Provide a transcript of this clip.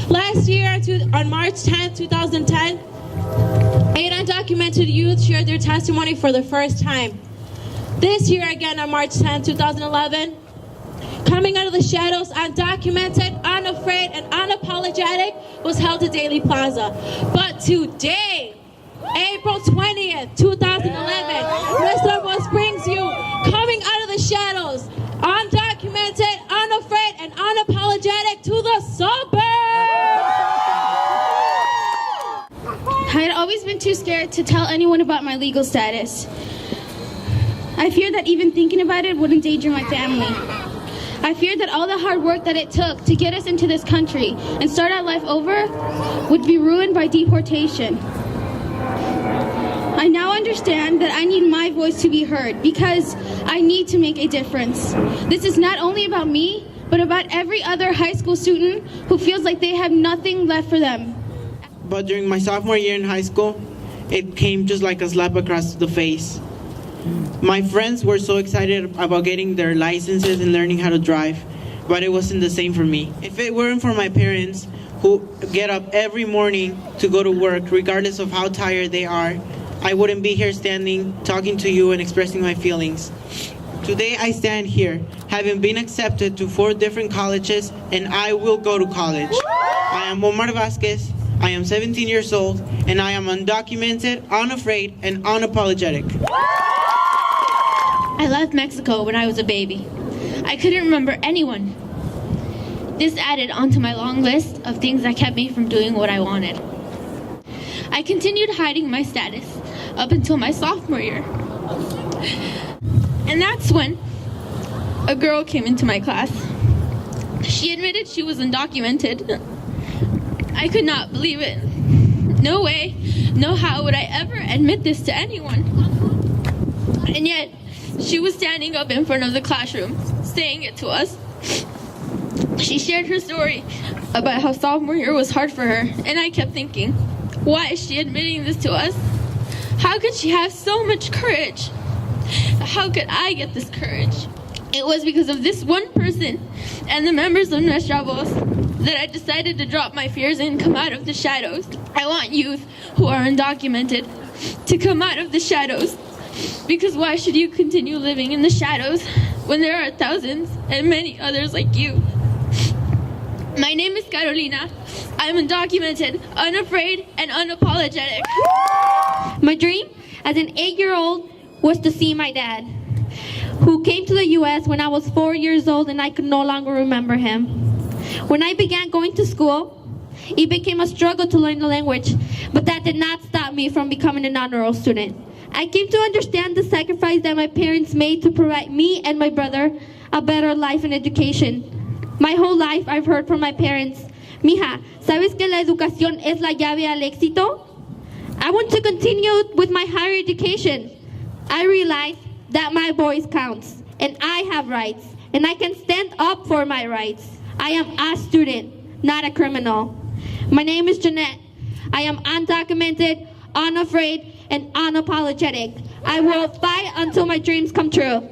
Last year, on March 10, 2010, 8 undocumented youth shared their testimony for the first time. This year again on March 10, 2011, Coming Out of the Shadows, Undocumented, Unafraid, and Unapologetic was held at Daily Plaza. But today, April 20th, 2011, Suburbs brings you Coming Out of the Shadows, Undocumented, Unafraid, and Unapologetic to the suburbs! I had always been too scared to tell anyone about my legal status. I feared that even thinking about it would endanger my family. I feared that all the hard work that it took to get us into this country and start our life over would be ruined by deportation. I now understand that I need my voice to be heard because I need to make a difference. This is not only about me, but about every other high school student who feels like they have nothing left for them. But during my sophomore year in high school, it came just like a slap across the face. My friends were so excited about getting their licenses and learning how to drive, but it wasn't the same for me. If it weren't for my parents, who get up every morning to go to work, regardless of how tired they are, I wouldn't be here standing, talking to you and expressing my feelings. Today I stand here, having been accepted to 4 different colleges, and I will go to college. I am Omar Vasquez. I am 17 years old, and I am undocumented, unafraid, and unapologetic. I left Mexico when I was a baby. I couldn't remember anyone. This added onto my long list of things that kept me from doing what I wanted. I continued hiding my status up until my sophomore year. And that's when a girl came into my class. She admitted she was undocumented. I could not believe it. No way, no how would I ever admit this to anyone. And yet, she was standing up in front of the classroom, saying it to us. She shared her story about how sophomore year was hard for her, and I kept thinking, why is she admitting this to us? How could she have so much courage? How could I get this courage? It was because of this one person and the members of Nuestra Voz that I decided to drop my fears and come out of the shadows. I want youth who are undocumented to come out of the shadows. Because why should you continue living in the shadows when there are thousands and many others like you? My name is Carolina. I'm undocumented, unafraid, and unapologetic. My dream as an 8-year-old was to see my dad, who came to the U.S. when I was 4 years old and I could no longer remember him. When I began going to school, it became a struggle to learn the language, but that did not stop me from becoming an honor roll student. I came to understand the sacrifice that my parents made to provide me and my brother a better life and education. My whole life I've heard from my parents, "Mija, ¿sabes que la educación es la llave al éxito?" I want to continue with my higher education. I realize that my voice counts, and I have rights, and I can stand up for my rights. I am a student, not a criminal. My name is Jeanette. I am undocumented, unafraid, and unapologetic. I will fight until my dreams come true.